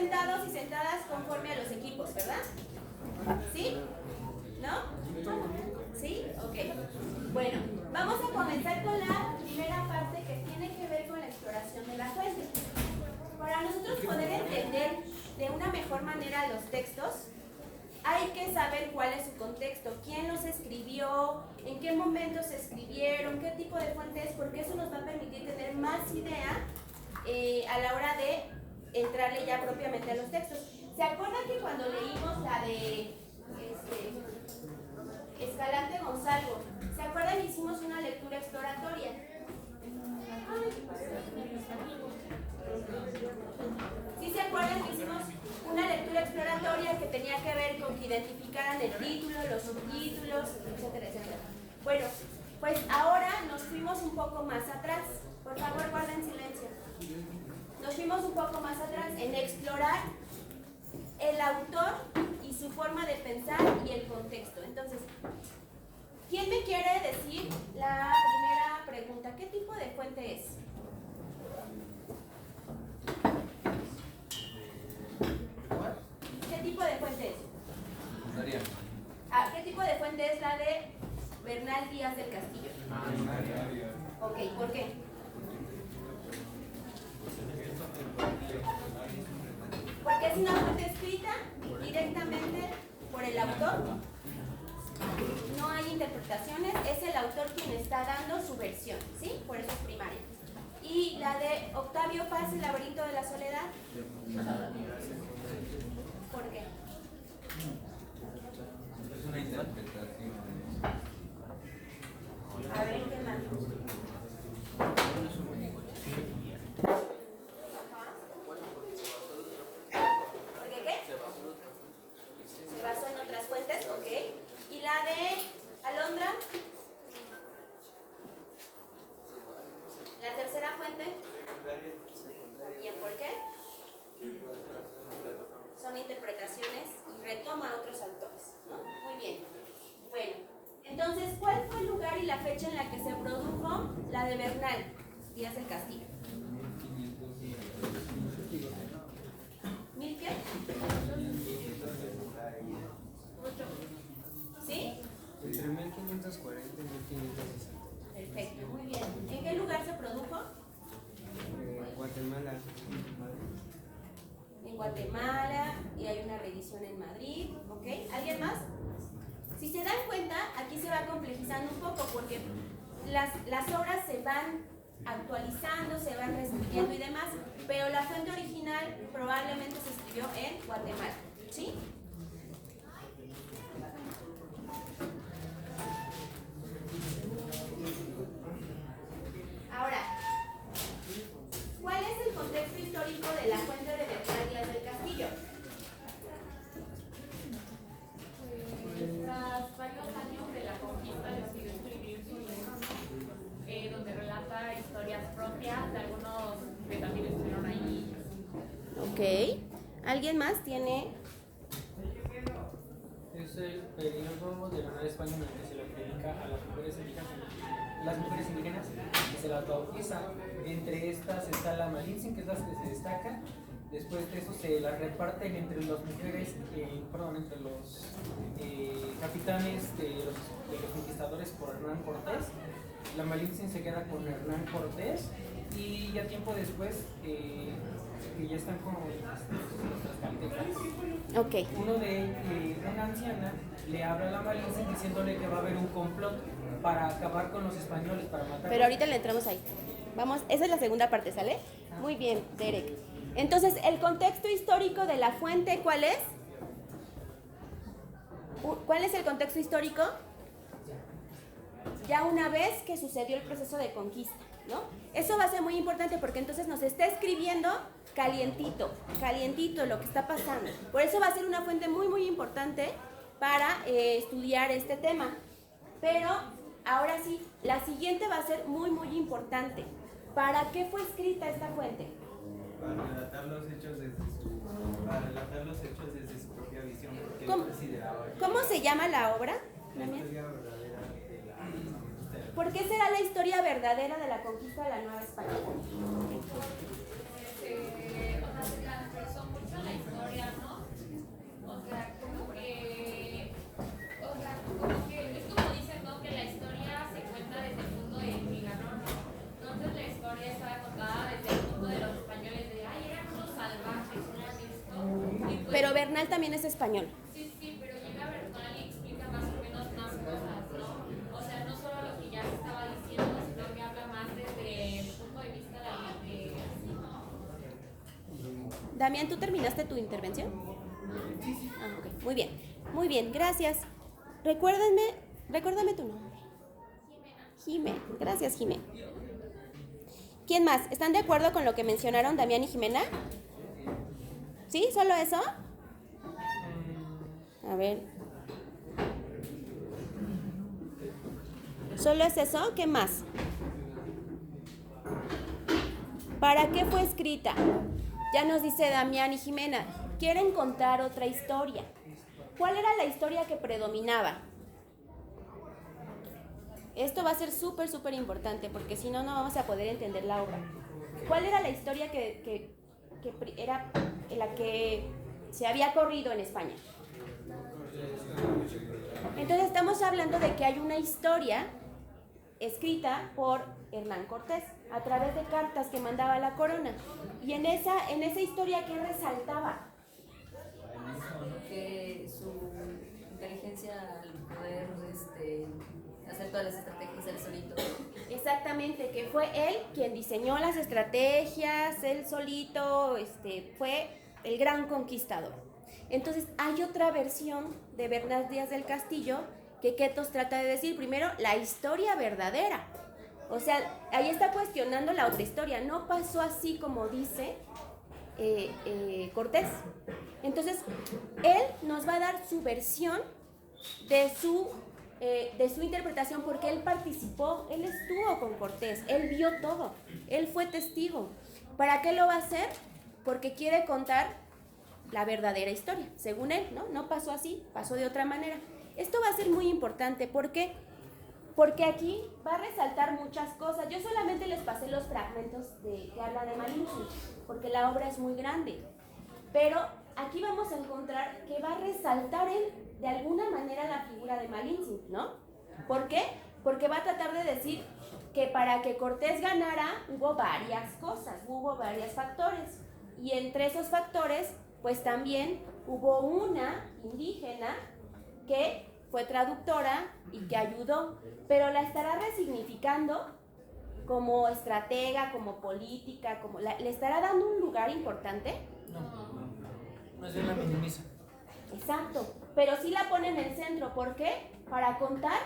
sentados y sentadas conforme a los equipos, ¿verdad? ¿Sí? ¿No? ¿Sí? Ok. Bueno, vamos a comenzar con la primera parte que tiene que ver con la exploración de la fuente. Para nosotros poder entender de una mejor manera los textos, hay que saber cuál es su contexto, quién los escribió, en qué momento se escribieron, qué tipo de fuente es, porque eso nos va a permitir tener más idea a la hora de entrarle ya propiamente a los textos. ¿Se acuerdan que cuando leímos la de Escalante Gonzalo, ¿se acuerdan que hicimos una lectura exploratoria? ¿Sí se acuerdan que hicimos una lectura exploratoria que tenía que ver con que identificaran el título, los subtítulos, etcétera, etcétera? Bueno, pues ahora nos fuimos un poco más atrás. Por favor, guarden silencio. Nos fuimos un poco más atrás en explorar el autor y su forma de pensar y el contexto. Entonces, ¿quién me quiere decir la primera pregunta? ¿Qué tipo de fuente es? ¿Qué tipo de fuente es? ¿Qué tipo de fuente es la de Bernal Díaz del Castillo? Ok, ¿por qué? Porque es una fuente escrita directamente por el autor. No hay interpretaciones, es el autor quien está dando su versión, ¿sí? Por eso es primaria. Y la de Octavio Paz, El laberinto de la soledad. ¿Por qué? Es una interpretación. A ver, ¿qué más? ¿Por qué qué? Se basó en otras fuentes, ok. ¿Y la de Alondra? ¿La tercera fuente? ¿Y en por qué? Son interpretaciones y retoma a otros autores, ¿no? Muy bien. Bueno, entonces, ¿cuál fue el lugar y la fecha en la que se produjo la de Bernal Díaz del Castillo? ¿Mil qué? ¿Sí? Entre 1540 y 1560. Perfecto, muy bien. ¿En qué lugar se produjo? Guatemala. En Guatemala, y hay una reedición en Madrid, ¿ok? ¿Alguien más? Si se dan cuenta, aquí se va complejizando un poco porque las obras se van actualizando, se van reescribiendo y demás, pero la fuente original probablemente se escribió en Guatemala, ¿sí? Ahora, ¿cuál es el contexto histórico de la fuente de Bernal Díaz del Castillo? Tras varios años de la conquista decidió escribir su libro, donde relata historias propias de algunos que también estuvieron ahí. Ok. ¿Alguien más tiene? Es el periodo de la Nueva España en el que se le predica a las mujeres indígenas y se las bautiza. Entre estas está la Malintzin, que es la que se destaca. Después de eso se las reparten entre las mujeres, entre los capitanes de los conquistadores por Hernán Cortés. La Malintzin se queda con Hernán Cortés y ya tiempo después, que ya están como los tlaxcaltecas. Ok. Una anciana le habla a la Malintzin diciéndole que va a haber un complot para acabar con los españoles, para matar. Pero ahorita le entramos ahí. Vamos, esa es la segunda parte, ¿sale? Muy bien, Derek. Entonces, ¿el contexto histórico de la fuente cuál es? ¿Cuál es el contexto histórico? Ya una vez que sucedió el proceso de conquista, ¿no? Eso va a ser muy importante porque entonces nos está escribiendo calientito lo que está pasando. Por eso va a ser una fuente muy, muy importante para estudiar este tema. Pero, ahora sí, la siguiente va a ser muy, muy importante. ¿Para qué fue escrita esta fuente? Para relatar los hechos desde su propia visión, porque ¿Cómo? él consideraba que ¿Cómo se llama la obra? la historia verdadera de la conquista del ¿Por qué será la historia verdadera de la conquista de la Nueva España? O sea, se transversó mucho la pero Bernal también es español. Sí, sí, pero llega Bernal y explica más o menos más cosas, ¿no? O sea, no solo lo que ya se estaba diciendo, sino que habla más desde el punto de vista de... Damián, ¿tú terminaste tu intervención? Ah, ok. Muy bien, gracias. Recuérdame tu nombre. Jimé. Gracias, Jimé. ¿Quién más? ¿Están de acuerdo con lo que mencionaron Damián y Jimena? ¿Sí? ¿Solo eso? A ver. ¿Solo es eso? ¿Qué más? ¿Para qué fue escrita? Ya nos dice Damián y Jimena. Quieren contar otra historia. ¿Cuál era la historia que predominaba? Esto va a ser súper importante porque si no, no vamos a poder entender la obra. ¿Cuál era la historia que era la que se había corrido en España? Entonces estamos hablando de que hay una historia escrita por Hernán Cortés a través de cartas que mandaba a la corona. Y en esa historia, ¿qué resaltaba? Que su inteligencia al poder hacer todas las estrategias él solito. Exactamente, que fue él quien diseñó las estrategias, él solito, fue el gran conquistador. Entonces hay otra versión de Bernal Díaz del Castillo que Quetos trata de decir primero la historia verdadera. O sea, ahí está cuestionando la otra historia, no pasó así como dice Cortés. Entonces, él nos va a dar su versión de su interpretación porque él participó, él estuvo con Cortés, él vio todo, él fue testigo. ¿Para qué lo va a hacer? Porque quiere contar la verdadera historia, según él, ¿no? No pasó así, pasó de otra manera. Esto va a ser muy importante porque aquí va a resaltar muchas cosas. Yo solamente les pasé los fragmentos que habla de Malinche, porque la obra es muy grande. Pero aquí vamos a encontrar que va a resaltar él de alguna manera la figura de Malinche, ¿no? ¿Por qué? Porque va a tratar de decir que para que Cortés ganara hubo varias cosas, hubo varios factores. Y entre esos factores, pues también hubo una indígena que fue traductora y que ayudó, pero la estará resignificando como estratega, como política, le estará dando un lugar importante. No, más bien la minimiza. Exacto, pero sí la pone en el centro. ¿Por qué? Para contar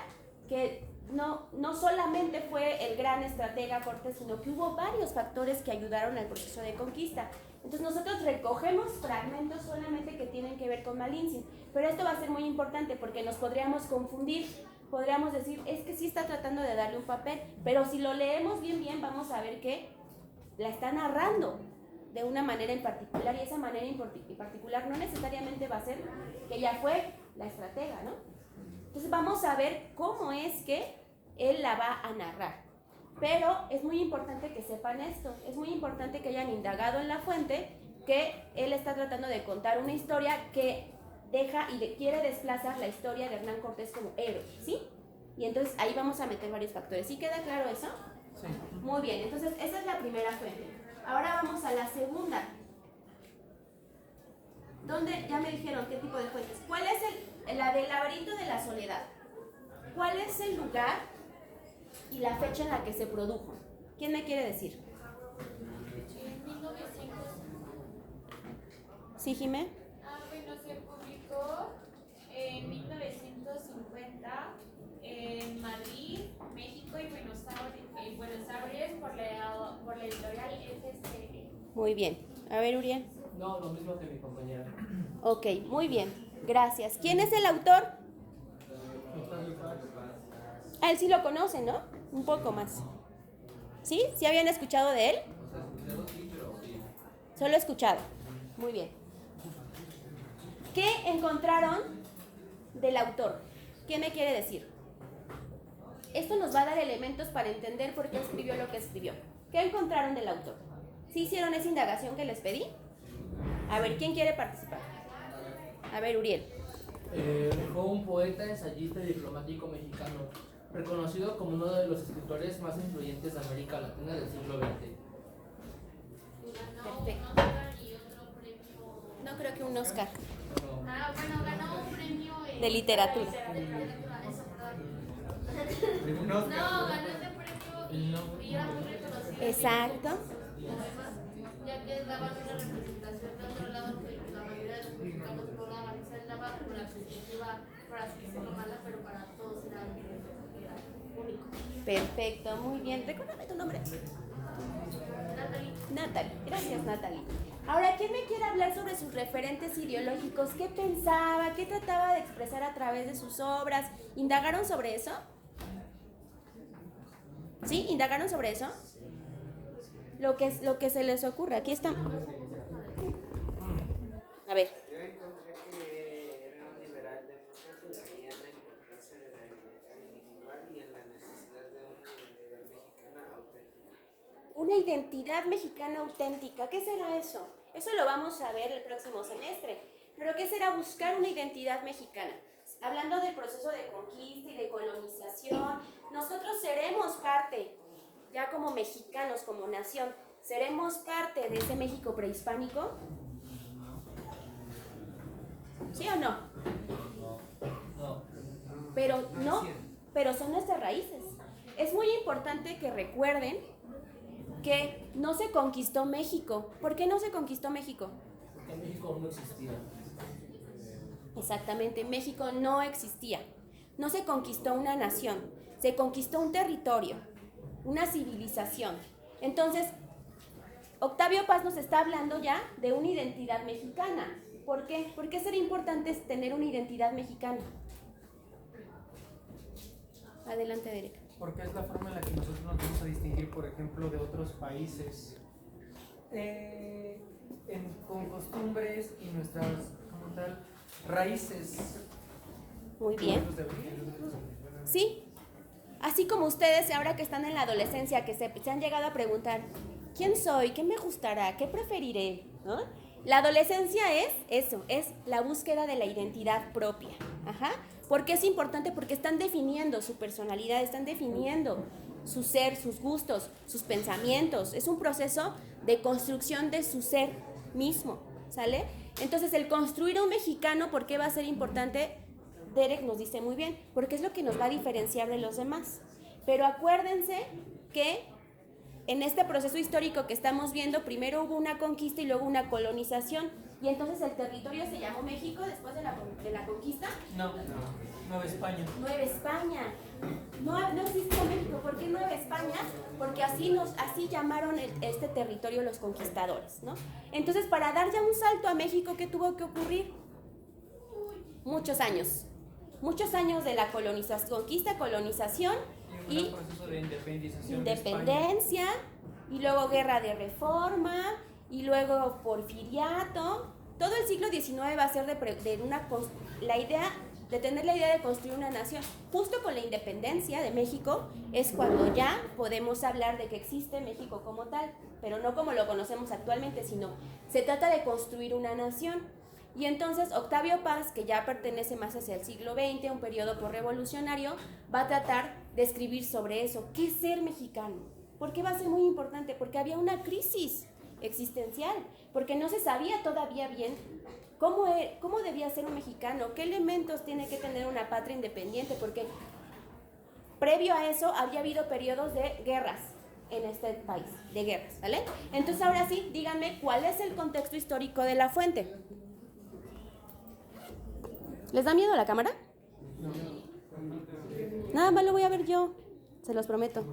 que no solamente fue el gran estratega Cortés, sino que hubo varios factores que ayudaron al proceso de conquista. Entonces nosotros recogemos fragmentos solamente que tienen que ver con Malinche, pero esto va a ser muy importante porque nos podríamos confundir, podríamos decir, es que sí está tratando de darle un papel, pero si lo leemos bien vamos a ver que la está narrando de una manera en particular, y esa manera en particular no necesariamente va a ser que ella fue la estratega, ¿no? Entonces vamos a ver cómo es que él la va a narrar. Pero es muy importante que sepan esto, es muy importante que hayan indagado en la fuente que él está tratando de contar una historia que deja y quiere desplazar la historia de Hernán Cortés como héroe, ¿sí? Y entonces ahí vamos a meter varios factores. ¿Sí queda claro eso? Sí. Muy bien, entonces esa es la primera fuente. Ahora vamos a la segunda. ¿Dónde? Ya me dijeron qué tipo de fuentes. ¿Cuál es la del laberinto de la soledad? ¿Cuál es el lugar y la fecha en la que se produjo? ¿Quién me quiere decir? En 1900. ¿Sí, Jimé? Bueno, se publicó en 1950 en Madrid, México y Buenos Aires por la editorial FCE. Muy bien. A ver, Uriel. No, lo mismo que mi compañera. Ok, muy bien. Gracias. ¿Quién es el autor? A él sí lo conocen, ¿no? Un poco más. ¿Sí? ¿Sí habían escuchado de él? Solo escuchado. Muy bien. ¿Qué encontraron del autor? ¿Qué me quiere decir? Esto nos va a dar elementos para entender por qué escribió lo que escribió. ¿Qué encontraron del autor? ¿Sí hicieron esa indagación que les pedí? A ver, ¿quién quiere participar? A ver, Uriel. Fue un poeta, ensayista y diplomático mexicano, reconocido como uno de los escritores más influyentes de América Latina del siglo XX. Perfecto. No creo que un Oscar. Ah, bueno, ganó un premio De literatura. No, ganó ese premio y era muy reconocido. Exacto. Además, ya que daban una representación de otro lado que la mayoría de los mexicanos no daban, o sea, daba como la perspectiva, para así decirlo mala, pero para todos era único. Perfecto, muy bien. Recuérdame tu nombre. Natalie. Gracias, Natalie. Ahora, ¿quién me quiere hablar sobre sus referentes ideológicos? ¿Qué pensaba? ¿Qué trataba de expresar a través de sus obras? ¿Indagaron sobre eso? ¿Sí? ¿Indagaron sobre eso? Lo que se les ocurra. Aquí está. A ver. Yo encontré que era un liberal de mucha ciudadanía en la importancia de la identidad individual y en la necesidad de una identidad mexicana auténtica. Una identidad mexicana auténtica. ¿Qué será eso? Eso lo vamos a ver el próximo semestre. Pero ¿qué será buscar una identidad mexicana? Hablando del proceso de conquista y de colonización, nosotros seremos parte, ya como mexicanos, como nación, seremos parte de ese México prehispánico. ¿Sí o no? Pero son nuestras raíces. Es muy importante que recuerden que no se conquistó México. ¿Por qué no se conquistó México? Porque México no existía. Exactamente, México no existía. No se conquistó una nación, se conquistó un territorio, una civilización. Entonces, Octavio Paz nos está hablando ya de una identidad mexicana. ¿Por qué? ¿Por qué será importante tener una identidad mexicana? Adelante, Derek. Porque es la forma en la que nosotros nos vamos a distinguir, por ejemplo, de otros países, con costumbres y nuestras, como tal, raíces. Muy bien. Sí. Así como ustedes, ahora que están en la adolescencia, que se han llegado a preguntar, ¿quién soy? ¿Qué me gustará? ¿Qué preferiré? ¿No? La adolescencia es eso, es la búsqueda de la identidad propia. Ajá. ¿Por qué es importante? Porque están definiendo su personalidad, están definiendo su ser, sus gustos, sus pensamientos. Es un proceso de construcción de su ser mismo, ¿sale? Entonces, el construir a un mexicano, ¿por qué va a ser importante? Derek nos dice muy bien, porque es lo que nos va a diferenciar de los demás. Pero acuérdense que en este proceso histórico que estamos viendo, primero hubo una conquista y luego una colonización. Y entonces el territorio se llamó México después de la conquista. No, Nueva España. Nueva España. No existía México. ¿Por qué Nueva España? Porque así llamaron este territorio los conquistadores, ¿no? Entonces, para dar ya un salto a México, ¿qué tuvo que ocurrir? Muchos años. Muchos años de la conquista, colonización Y un proceso de independización. independencia, y luego guerra de reforma, y luego porfiriato. Todo el siglo XIX va a ser de tener la idea de construir una nación. Justo con la independencia de México es cuando ya podemos hablar de que existe México como tal, pero no como lo conocemos actualmente, sino se trata de construir una nación. Y entonces Octavio Paz, que ya pertenece más hacia el siglo XX, un periodo posrevolucionario, va a tratar de escribir sobre eso. ¿Qué es ser mexicano? ¿Por qué va a ser muy importante? Porque había una crisis existencial, porque no se sabía todavía bien cómo debía ser un mexicano, qué elementos tiene que tener una patria independiente, porque previo a eso había habido periodos de guerras en este país, de guerras, ¿vale? Entonces ahora sí, díganme cuál es el contexto histórico de la fuente. ¿Les da miedo la cámara? Nada más lo voy a ver yo, se los prometo.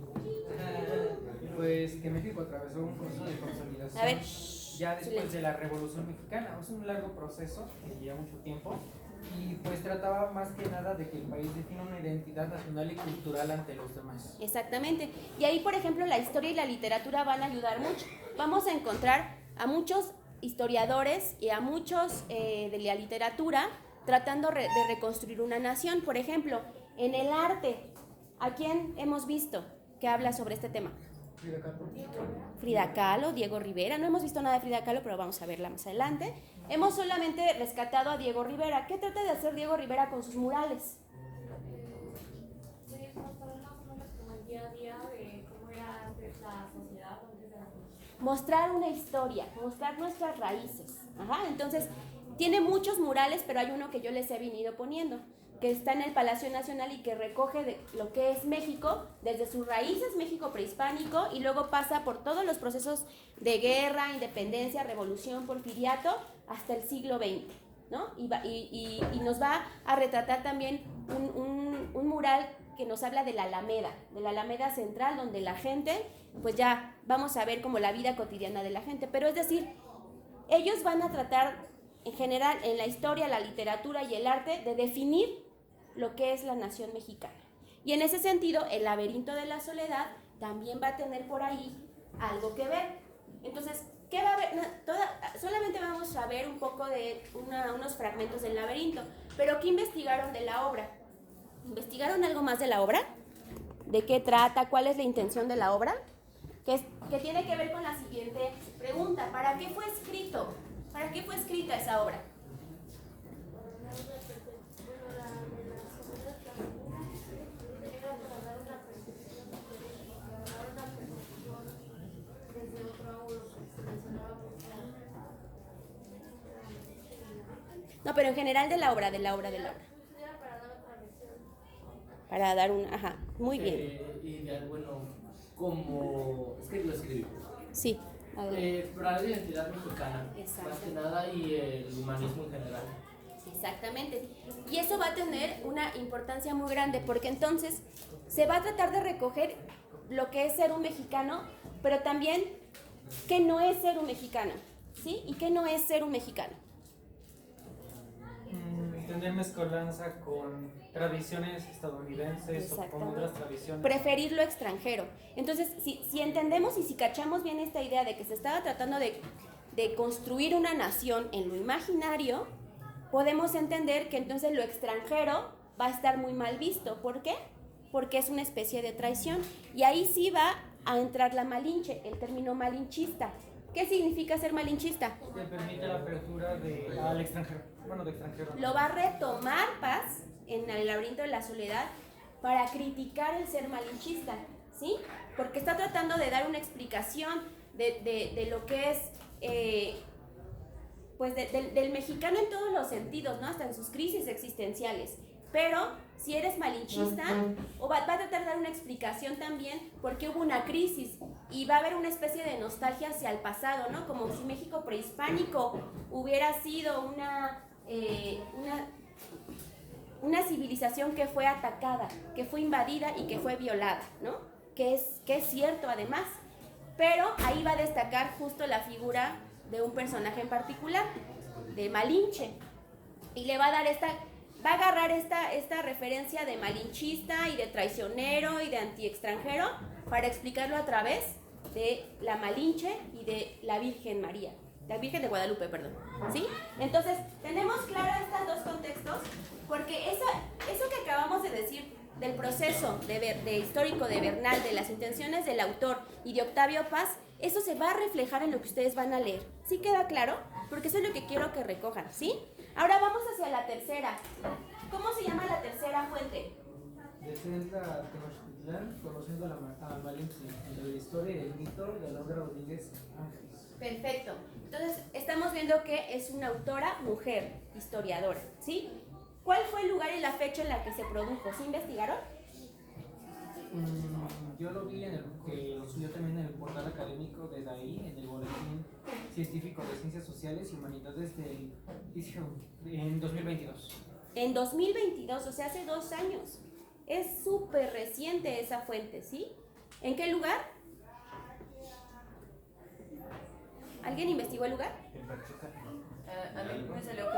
Pues que México atravesó un proceso de consolidación. A ver, ya después silencio. de la Revolución Mexicana. Es un largo proceso que lleva mucho tiempo y pues trataba más que nada de que el país defina una identidad nacional y cultural ante los demás. Exactamente. Y ahí, por ejemplo, la historia y la literatura van a ayudar mucho. Vamos a encontrar a muchos historiadores y a muchos de la literatura tratando de reconstruir una nación. Por ejemplo, en el arte, ¿a quién hemos visto que habla sobre este tema? Frida Kahlo, Diego Rivera. No hemos visto nada de Frida Kahlo, pero vamos a verla más adelante. Hemos solamente rescatado a Diego Rivera. ¿Qué trata de hacer Diego Rivera con sus murales? Mostrar más o menos como el día a día de cómo era antes la sociedad antes de la conquista. Mostrar una historia, mostrar nuestras raíces. Ajá, entonces, Tiene muchos murales, pero hay uno que yo les he venido poniendo, que está en el Palacio Nacional y que recoge de lo que es México, desde sus raíces, México prehispánico, y luego pasa por todos los procesos de guerra, independencia, revolución, porfiriato, hasta el siglo XX, ¿no? Y nos va a retratar también un mural que nos habla de la Alameda Central, donde la gente, pues ya vamos a ver como la vida cotidiana de la gente, pero es decir, ellos van a tratar en general en la historia, la literatura y el arte de definir lo que es la nación mexicana. Y en ese sentido, el laberinto de la soledad también va a tener por ahí algo que ver. Entonces, ¿qué va a haber? Solamente vamos a ver un poco de unos fragmentos del laberinto, pero ¿qué investigaron de la obra? ¿Investigaron algo más de la obra? ¿De qué trata? ¿Cuál es la intención de la obra? Que tiene que ver con la siguiente pregunta. ¿Para qué fue escrito? ¿Para qué fue escrita esa obra? No, pero en general de la obra. Para dar un... Ajá, muy bien. Bueno, como... Es que lo escribí. Sí. Explorar la identidad mexicana, más que nada, y el humanismo en general. Exactamente. Y eso va a tener una importancia muy grande, porque entonces se va a tratar de recoger lo que es ser un mexicano, pero también qué no es ser un mexicano, ¿sí? ¿Y qué no es ser un mexicano? Tener mezcolanza con tradiciones estadounidenses o con otras tradiciones. Preferir lo extranjero. Entonces, si entendemos y si cachamos bien esta idea de que se estaba tratando de construir una nación en lo imaginario, podemos entender que entonces lo extranjero va a estar muy mal visto. ¿Por qué? Porque es una especie de traición. Y ahí sí va a entrar la malinche, el término malinchista. ¿Qué significa ser malinchista? Que permite la apertura al extranjero. Bueno, de extranjero. Lo va a retomar Paz en el laberinto de la soledad para criticar el ser malinchista, ¿sí? Porque está tratando de dar una explicación de lo que es, pues del mexicano en todos los sentidos, ¿no? Hasta en sus crisis existenciales. Pero si eres malinchista, va a tratar de dar una explicación también porque hubo una crisis y va a haber una especie de nostalgia hacia el pasado, ¿no? Como si México prehispánico hubiera sido una civilización que fue atacada, que fue invadida y que fue violada, ¿no? Que es cierto además, pero ahí va a destacar justo la figura de un personaje en particular, de Malinche, y le va a dar va a agarrar esta referencia de malinchista y de traicionero y de antiextranjero para explicarlo a través de la Malinche y de la Virgen María. La Virgen de Guadalupe, perdón, ¿sí? Entonces, tenemos claro estos dos contextos, porque eso que acabamos de decir del proceso de histórico de Bernal, de las intenciones del autor y de Octavio Paz, eso se va a reflejar en lo que ustedes van a leer. ¿Sí queda claro? Porque eso es lo que quiero que recojan, ¿sí? Ahora vamos hacia la tercera. ¿Cómo se llama la tercera fuente? Esta es la Tenochtitlán, conociendo a Malinche, entre la historia y el mito de Laura Rodríguez Ángeles. Perfecto. Entonces, estamos viendo que es una autora mujer, historiadora, ¿sí? ¿Cuál fue el lugar y la fecha en la que se produjo? ¿Sí investigaron? Yo lo vi lo subió también en el portal académico de DAI, en el Boletín Científico de Ciencias Sociales y Humanidades en 2022. En 2022, o sea, hace 2 años. Es súper reciente esa fuente, ¿sí? ¿En qué lugar? ¿Alguien investigó el lugar? A mí me salió que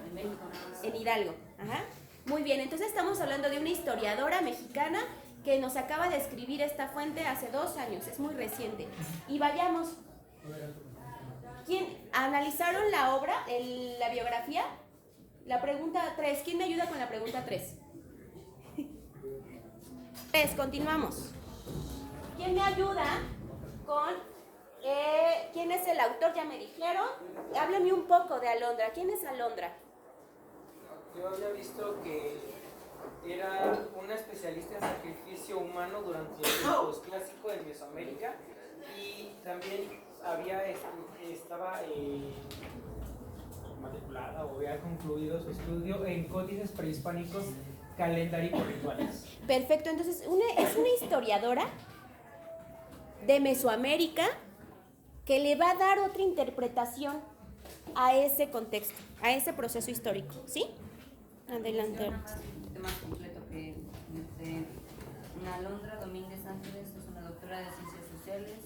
en México. En Hidalgo, ajá. Muy bien, entonces estamos hablando de una historiadora mexicana que nos acaba de escribir esta fuente hace 2 años, es muy reciente. Y vayamos. ¿Quién analizaron la obra, la biografía? La pregunta 3, ¿quién me ayuda con la pregunta 3? 3, continuamos. ¿Quién me ayuda con quién es el autor? Ya me dijeron. Háblame un poco de Alondra. ¿Quién es Alondra? Yo había visto que era una especialista en sacrificio humano durante el posclásico en Mesoamérica y también estaba matriculada o había concluido su estudio en códices prehispánicos calendáricos rituales. Perfecto, entonces es una historiadora de Mesoamérica que le va a dar otra interpretación a ese contexto, a ese proceso histórico, ¿sí? Adelante. Un más completo que Alondra Domínguez Ángeles es una doctora de Ciencias Sociales,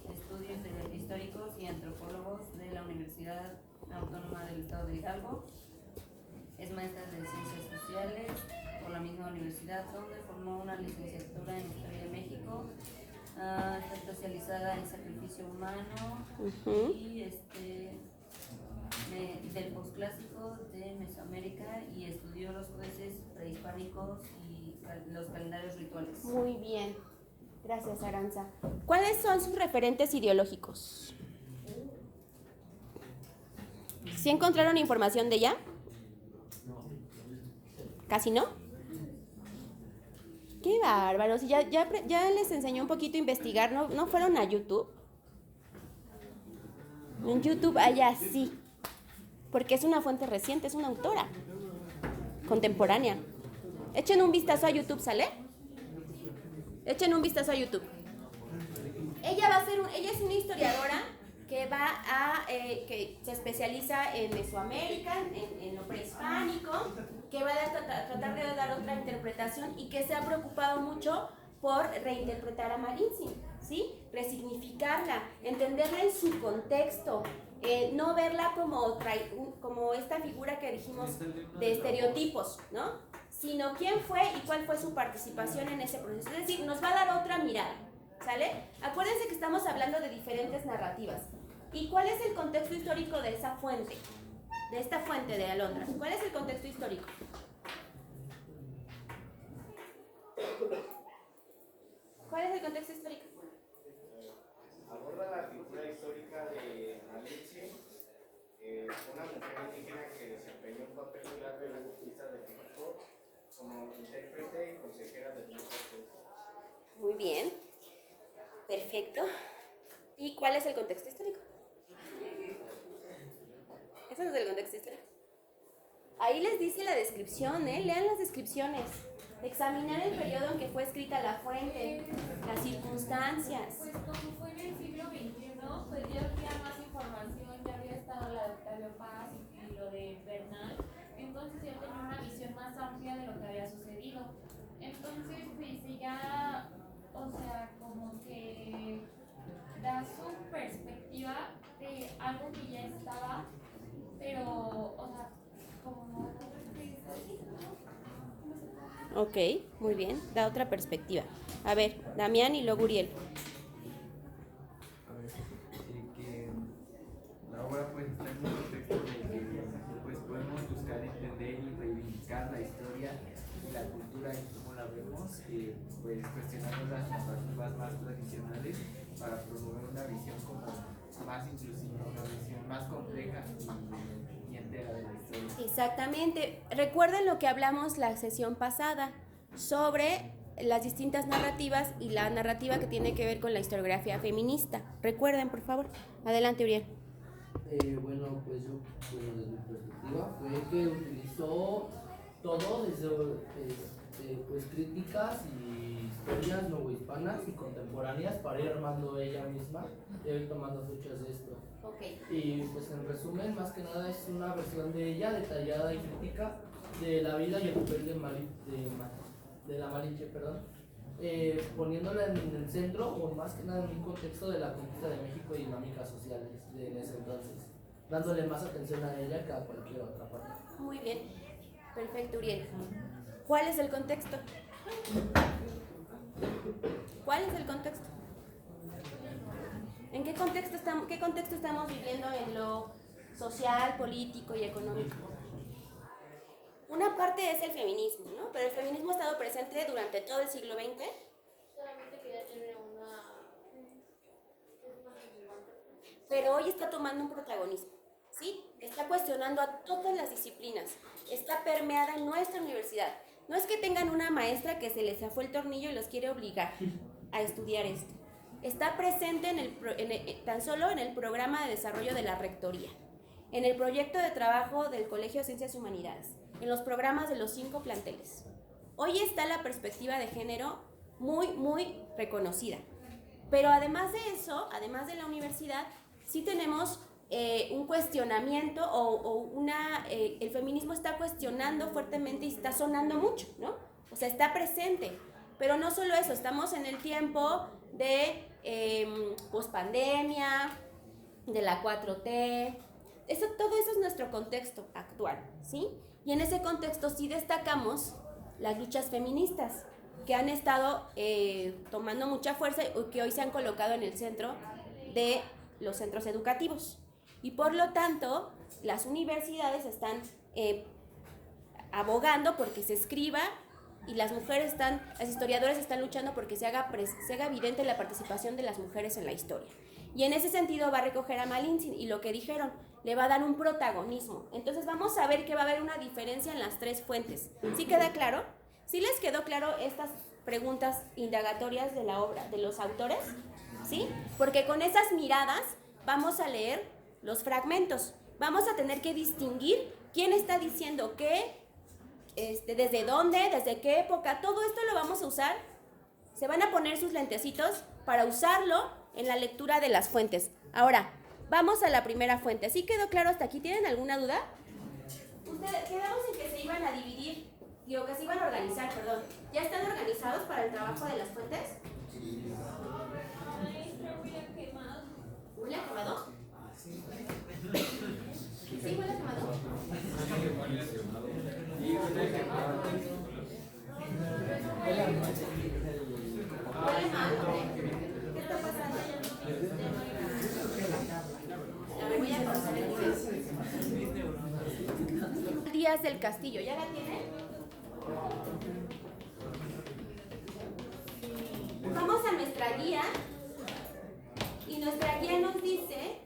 Estudios Históricos y Antropólogos de la Universidad Autónoma del Estado de Hidalgo. Es maestra de Ciencias Sociales por la misma universidad, donde formó una licenciatura en Historia de México. Está especializada en sacrificio humano y del posclásico de Mesoamérica, y estudió los jueces prehispánicos y los calendarios rituales. Muy bien, gracias Aranza. ¿Cuáles son sus referentes ideológicos? ¿Sí encontraron información de ella? ¿Casi no? ¡Qué bárbaro! Si ya les enseñó un poquito a investigar, ¿no fueron a YouTube? En YouTube hay así, porque es una fuente reciente, es una autora contemporánea. Echen un vistazo a YouTube, ¿sale? Echen un vistazo a YouTube. Ella es una historiadora que se especializa en Mesoamérica, en lo prehispánico, que va a tratar de dar otra interpretación y que se ha preocupado mucho por reinterpretar a Malintzin, ¿sí? Resignificarla, entenderla en su contexto, no verla como esta figura que dijimos de estereotipos, ¿no? Sino quién fue y cuál fue su participación en ese proceso. Es decir, nos va a dar otra mirada, ¿sale? Acuérdense que estamos hablando de diferentes narrativas. ¿Y cuál es el contexto histórico de esa fuente? De esta fuente de Alondra. ¿Cuál es el contexto histórico? ¿Cuál es el contexto histórico? Aborda la figura histórica de Malintzin, una mujer indígena que desempeñó un papel clave en la conquista de México como intérprete y consejera del nuevo proceso. Muy bien. Perfecto. ¿Y cuál es el contexto histórico? Ese no es el contexto histórico. Ahí les dice la descripción, lean las descripciones. Examinar el periodo en que fue escrita la fuente, las circunstancias. Pues como fue en el siglo XXI, pues ya había más información, ya había estado la de Octavio Paz y lo de Bernal, entonces ya tenía una visión más amplia de lo que había sucedido. Entonces pues ella, o sea, como que da su perspectiva de algo que ya estaba, pero, o sea, como... Ok, muy bien, da otra perspectiva. A ver, Damián y luego Uriel. A ver, que la obra pues está en un contexto de que pues podemos buscar entender y reivindicar la historia y la cultura y cómo la vemos, pues cuestionando las narrativas más tradicionales para promover una visión como más inclusiva, una visión más compleja y entera de la historia. Exactamente. Recuerden lo que hablamos la sesión pasada sobre las distintas narrativas y la narrativa que tiene que ver con la historiografía feminista. Recuerden, por favor. Adelante, Uriel. Bueno, pues yo, desde mi perspectiva, fue que utilizó todo desde pues críticas y historias novohispanas y contemporáneas para ir armando ella misma y ir tomando fechas de esto. Okay. Y pues en resumen, más que nada es una versión de ella detallada y crítica de la vida y el papel de la Malinche, poniéndola en el centro o más que nada en un contexto de la conquista de México y dinámicas sociales de ese entonces, dándole más atención a ella que a cualquier otra parte. Muy bien. Perfecto, Uriel. ¿Cuál es el contexto? ¿Cuál es el contexto? ¿En qué contexto estamos viviendo en lo social, político y económico? Una parte es el feminismo, ¿no? Pero el feminismo ha estado presente durante todo el siglo XX. Solamente quería tener una... Pero hoy está tomando un protagonismo, ¿sí? Está cuestionando a todas las disciplinas. Está permeada en nuestra universidad. No es que tengan una maestra que se les zafó el tornillo y los quiere obligar a estudiar esto. Está presente tan solo en el programa de desarrollo de la rectoría. en el proyecto de trabajo del Colegio de Ciencias y Humanidades, en los programas de los 5 planteles. Hoy está la perspectiva de género muy reconocida. Pero además de eso, además de la universidad, sí tenemos un cuestionamiento el feminismo está cuestionando fuertemente y está sonando mucho, ¿no? O sea, está presente. Pero no solo eso, estamos en el tiempo de pospandemia, de la 4T. Todo eso es nuestro contexto actual, ¿sí? Y en ese contexto sí destacamos las luchas feministas, que han estado tomando mucha fuerza y que hoy se han colocado en el centro de los centros educativos. Y por lo tanto, las universidades están abogando porque se escriba y las historiadoras están luchando porque se haga evidente la participación de las mujeres en la historia. Y en ese sentido va a recoger a Malintzin y lo que dijeron, le va a dar un protagonismo. Entonces vamos a ver que va a haber una diferencia en las 3 fuentes. ¿Sí queda claro? ¿Sí les quedó claro estas preguntas indagatorias de la obra, de los autores? ¿Sí? Porque con esas miradas vamos a leer los fragmentos. Vamos a tener que distinguir quién está diciendo qué, desde dónde, desde qué época. Todo esto lo vamos a usar. Se van a poner sus lentecitos para usarlo en la lectura de las fuentes. Ahora, vamos a la primera fuente. ¿Sí quedó claro hasta aquí? ¿Tienen alguna duda? Ustedes quedamos en que se iban a dividir, que se iban a organizar, perdón. ¿Ya están organizados para el trabajo de las fuentes? ¿Huele a quemado? ¿Sí huele a quemado? Huele mal, ¿qué está pasando? A ver, voy a cortar el video. Díaz del Castillo, ¿ya la tienen? Vamos a nuestra guía y nuestra guía nos dice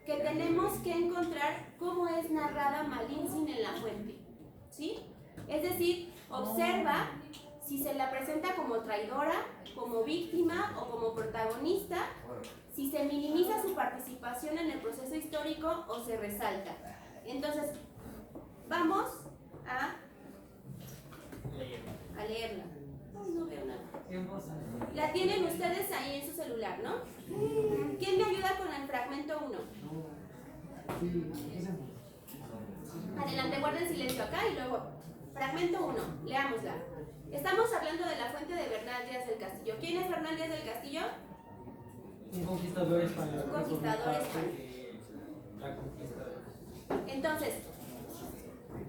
que tenemos que encontrar cómo es narrada Malintzin en la fuente, ¿sí? Es decir, observa si se la presenta como traidora, como víctima o como protagonista, si se minimiza su participación en el proceso histórico o se resalta. Entonces, vamos a leerla. No veo nada. La tienen ustedes ahí en su celular, ¿no? ¿Quién me ayuda con el fragmento 1? Adelante, guarden silencio acá y luego, fragmento 1, leámosla. Estamos hablando de la fuente de Bernal Díaz del Castillo. ¿Quién es Bernal Díaz del Castillo? Un conquistador español. Un conquistador español. La conquistadora. Entonces,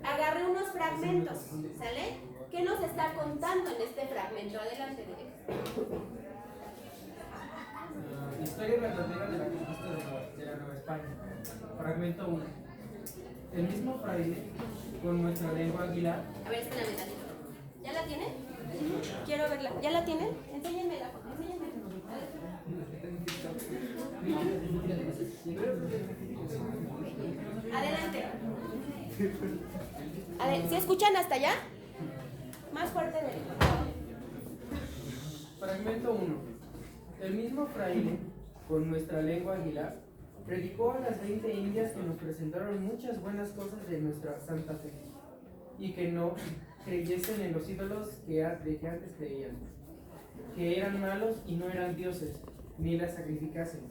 agarré unos fragmentos, ¿sale? ¿Qué nos está contando en este fragmento? Adelante, Derek. Historia verdadera de la conquista de la Nueva España. Fragmento 1. El mismo fraile, con nuestra lengua aguilar. A ver, espérame tantito. ¿Ya la tienen? Quiero verla. ¿Ya la tienen? Enséñenmela. Adelante. A ver, ¿sí escuchan hasta allá? Más fuerte de Fragmento 1. El mismo fraile, con nuestra lengua aguilar, predicó a las 20 indias que nos presentaron muchas buenas cosas de nuestra santa fe, y que no creyesen en los ídolos que antes creían, que eran malos y no eran dioses, ni las sacrificasen,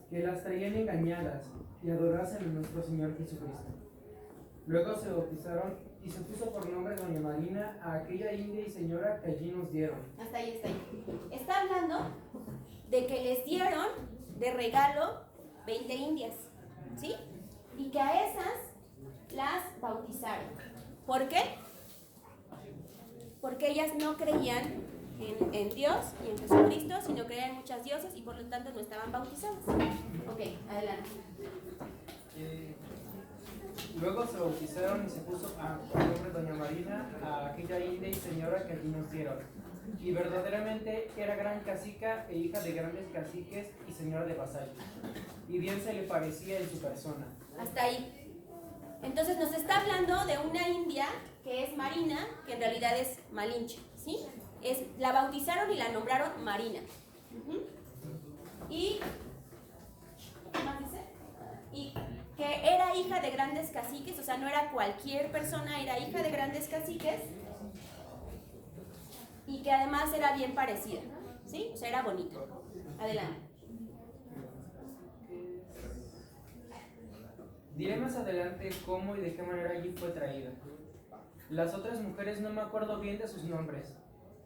que las traían engañadas y adorasen a nuestro Señor Jesucristo. Luego se bautizaron y se puso por nombre Doña Marina a aquella india y señora que allí nos dieron. Hasta ahí, está ahí. Está hablando de que les dieron de regalo 20 indias, ¿sí? Y que a esas las bautizaron. ¿Por qué? Porque ellas no creían en Dios y en Jesucristo, sino creían en muchas dioses y por lo tanto no estaban bautizadas. Ok, adelante. Luego se bautizaron y se puso por nombre Doña Marina a aquella india y señora que allí nos dieron. Y verdaderamente era gran cacica e hija de grandes caciques y señora de vasallos. Y bien se le parecía en su persona. Hasta ahí. Entonces nos está hablando de una india que es Marina, que en realidad es Malinche, ¿sí? La bautizaron y la nombraron Marina. Y, ¿qué más dice? Y hija de grandes caciques, o sea, no era cualquier persona, era hija de grandes caciques y que además era bien parecida, ¿sí? O sea, era bonita. Adelante. Diré más adelante cómo y de qué manera allí fue traída. Las otras mujeres no me acuerdo bien de sus nombres,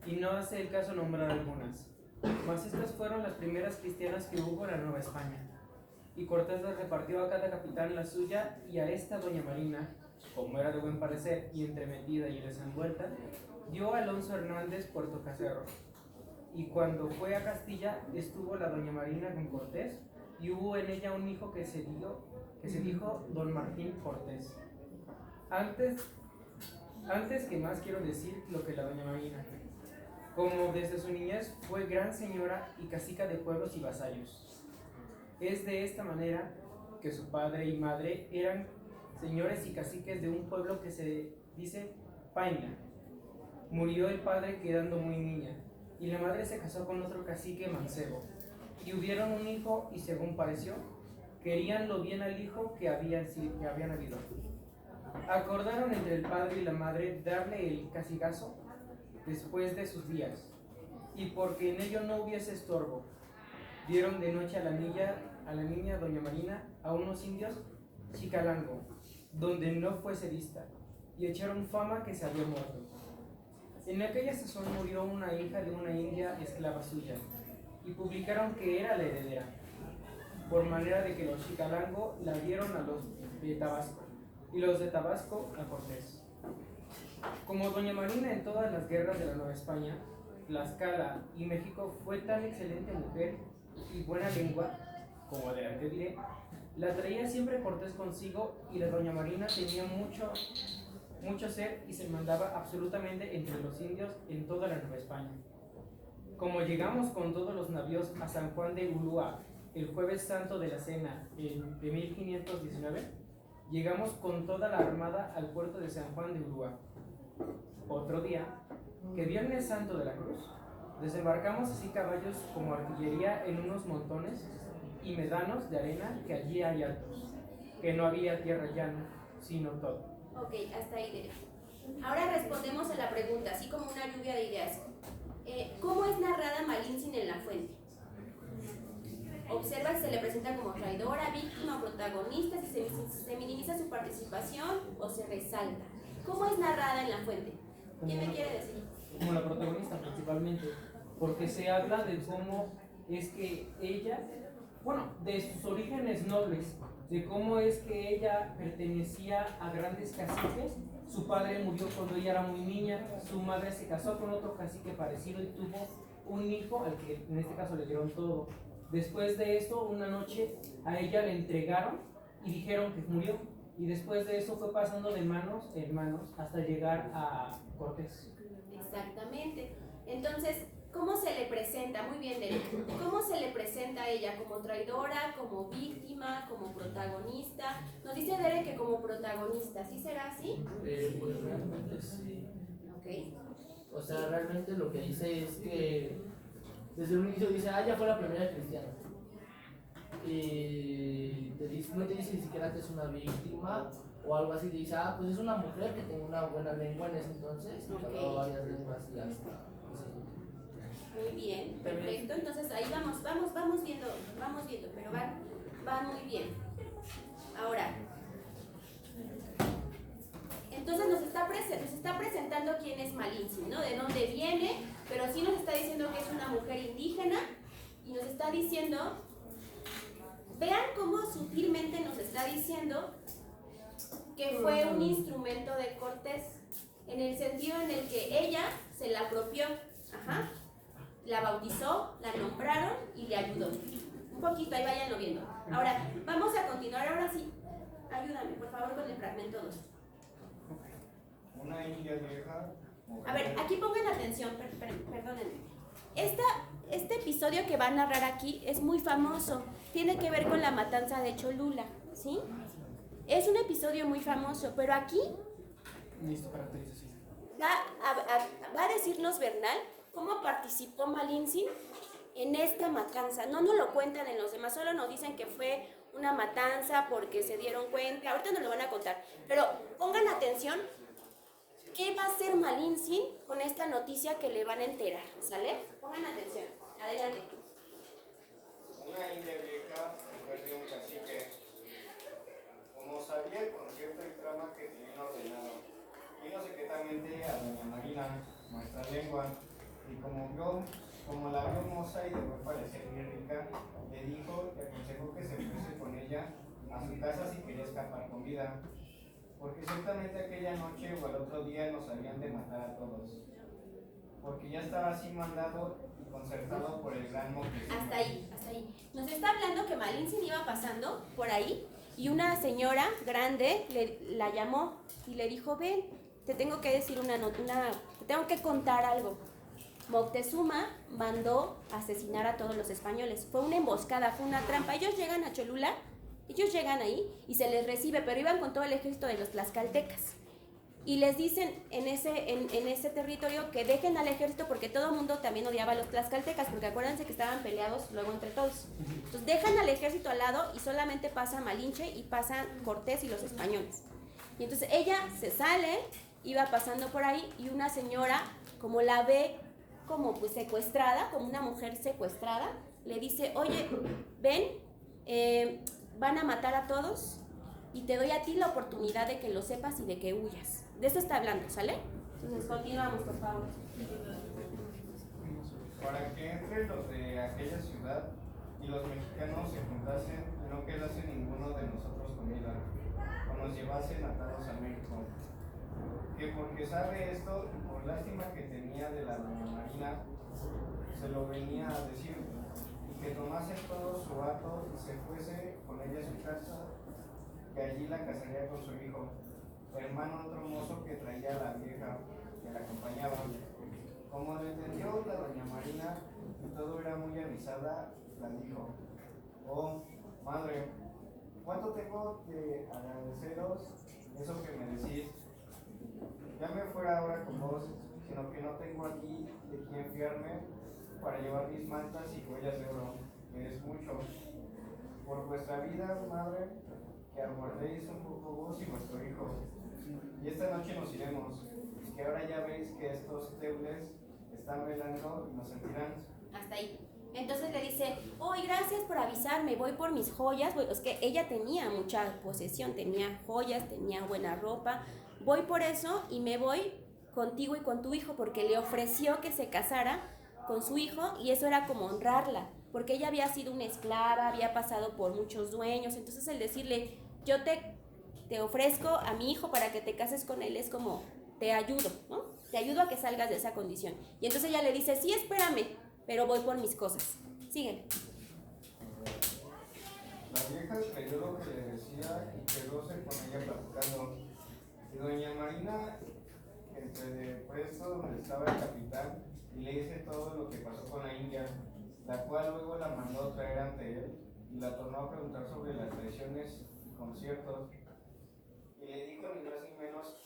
y no hace el caso nombrar algunas, mas estas fueron las primeras cristianas que hubo en la Nueva España. Y Cortés les repartió a cada capitán la suya, y a esta doña Marina, como era de buen parecer y entremetida y desenvuelta, dio a Alonso Hernández Puerto Cacerro. Y cuando fue a Castilla, estuvo la doña Marina con Cortés, y hubo en ella un hijo que se dijo Don Martín Cortés. Antes que más quiero decir lo que la doña Marina, como desde su niñez fue gran señora y cacica de pueblos y vasallos. Es de esta manera que su padre y madre eran señores y caciques de un pueblo que se dice Paina. Murió el padre quedando muy niña, y la madre se casó con otro cacique mancebo, y hubieron un hijo, y según pareció, queríanlo bien al hijo que habían habido. Acordaron entre el padre y la madre darle el cacigazo después de sus días, y porque en ello no hubiese estorbo, dieron de noche a la niña doña Marina a unos indios Chicalango, donde no fuese vista, y echaron fama que se había muerto. En aquella sazón murió una hija de una india esclava suya, y publicaron que era la heredera, por manera de que los Chicalango la dieron a los de Tabasco, y los de Tabasco a Cortés. Como doña Marina en todas las guerras de la Nueva España, Tlaxcala y México fue tan excelente mujer y buena lengua, como adelante diré, la traía siempre Cortés consigo, y la doña Marina tenía mucho ser y se mandaba absolutamente entre los indios en toda la Nueva España. Como llegamos con todos los navíos a San Juan de Ulúa el jueves santo de la cena de 1519, llegamos con toda la armada al puerto de San Juan de Ulúa. Otro día, que Viernes Santo de la Cruz, desembarcamos así caballos como artillería en unos montones y medanos de arena que allí hay altos, que no había tierra llana, sino todo. Ok, hasta ahí derecho. Ahora respondemos a la pregunta, así como una lluvia de ideas. ¿Cómo es narrada Malintzin en la fuente? Observa si se le presenta como traidora, víctima o protagonista, si se minimiza su participación o se resalta. ¿Cómo es narrada en la fuente? ¿Quién me quiere decir? Como la protagonista principalmente, porque se habla de cómo es que ella, bueno, de sus orígenes nobles, de cómo es que ella pertenecía a grandes caciques. Su padre murió cuando ella era muy niña, su madre se casó con otro cacique parecido y tuvo un hijo al que en este caso le dieron todo. Después de esto, una noche a ella le entregaron y dijeron que murió, y después de eso fue pasando de manos en manos hasta llegar a Cortés. Exactamente. Entonces, ¿cómo se le presenta? Muy bien, Derek. ¿Cómo se le presenta a ella? ¿Como traidora, como víctima, como protagonista? Nos dice Derek que como protagonista, ¿sí será así? Pues realmente sí. Ok. O sea, realmente lo que dice es que desde un inicio dice, ella fue la primera cristiana. Y no te dice ni siquiera que es una víctima o algo así, te dice, pues es una mujer que tenía una buena lengua en ese entonces, y hablaba varias lenguas y hasta. Muy bien, perfecto. Entonces ahí vamos viendo, pero va muy bien. Ahora, entonces nos está presentando quién es Malintzin, ¿no? De dónde viene, pero sí nos está diciendo que es una mujer indígena y nos está diciendo, vean cómo sutilmente nos está diciendo que fue un instrumento de Cortés, en el sentido en el que ella se la apropió, la bautizó, la nombraron y le ayudó. Un poquito, ahí váyanlo viendo. Ahora, vamos a continuar, ahora sí. Ayúdame, por favor, con el fragmento 2. Una india vieja. A ver, aquí pongan atención, perdónenme. Este episodio que va a narrar aquí es muy famoso. Tiene que ver con la matanza de Cholula, ¿sí? Es un episodio muy famoso, pero aquí Listo para actualización. va a decirnos Bernal cómo participó Malintzin en esta matanza. No nos lo cuentan en los demás, solo nos dicen que fue una matanza porque se dieron cuenta, ahorita nos lo van a contar, pero pongan atención, ¿qué va a hacer Malintzin con esta noticia que le van a enterar? ¿Sale? Pongan atención, adelante. Una india vieja, mujer de un cacique, como sabía el concierto y trama que tenían ordenado, vino secretamente a doña Marina, maestra lengua, y como la vio moza y de buen parecer muy rica, le dijo y aconsejó que se fuese con ella a su casa si quería escapar con vida, porque ciertamente aquella noche o al otro día nos habían de matar a todos, porque ya estaba así mandado y concertado por el gran Moctezuma. Hasta ahí, hasta ahí. Nos está hablando que Malintzin iba pasando por ahí y una señora grande la llamó y le dijo, ven, te tengo que decir te tengo que contar algo. Moctezuma mandó asesinar a todos los españoles. Fue una emboscada, fue una trampa. Ellos llegan a Cholula, ellos llegan ahí y se les recibe, pero iban con todo el ejército de los tlaxcaltecas. Y les dicen en ese territorio que dejen al ejército porque todo el mundo también odiaba a los tlaxcaltecas, porque acuérdense que estaban peleados luego entre todos. Entonces dejan al ejército al lado y solamente pasa Malinche y pasan Cortés y los españoles. Y entonces ella se sale, iba pasando por ahí y una señora, como la ve como pues secuestrada, como una mujer secuestrada, le dice, oye, ven, van a matar a todos y te doy a ti la oportunidad de que lo sepas y de que huyas. De eso está hablando, ¿sale? Entonces continuamos, por favor. Para que entre los de aquella ciudad y los mexicanos se juntasen y no quedase ninguno de nosotros con vida, o nos llevasen atados a México. Que porque sabe esto, y por lástima que tenía de la doña Marina, se lo venía a decir, y que tomase todo su hato y se fuese con ella a su casa, que allí la casaría con su hijo, hermano otro mozo que traía a la vieja que la acompañaba. Como lo entendió la doña Marina y todo era muy avisada, la dijo, oh, madre, ¿cuánto tengo que agradeceros eso que me decís? Ya me fuera ahora con vos, sino que no tengo aquí de quién fiarme para llevar mis mantas y joyas de oro, que es mucho. Por vuestra vida, madre, que aguardéis un poco vos y vuestro hijo. Y esta noche nos iremos, que ahora ya veis que estos teules están velando y nos sentirán. Hasta ahí. Entonces le dice, oh, gracias por avisarme, voy por mis joyas. Es que ella tenía mucha posesión, tenía joyas, tenía buena ropa. Voy por eso y me voy contigo y con tu hijo, porque le ofreció que se casara con su hijo y eso era como honrarla, porque ella había sido una esclava, había pasado por muchos dueños. Entonces el decirle, yo te ofrezco a mi hijo para que te cases con él, es como, te ayudo, ¿no? Te ayudo a que salgas de esa condición. Y entonces ella le dice, sí, espérame, pero voy por mis cosas. Siguen. La vieja creyó lo que le decía y quedóse con ella platicando. Y doña Marina, entre de presto donde estaba el capitán, y le dice todo lo que pasó con la india, la cual luego la mandó traer ante él y la tornó a preguntar sobre las traiciones y conciertos. Y le dijo ni más ni menos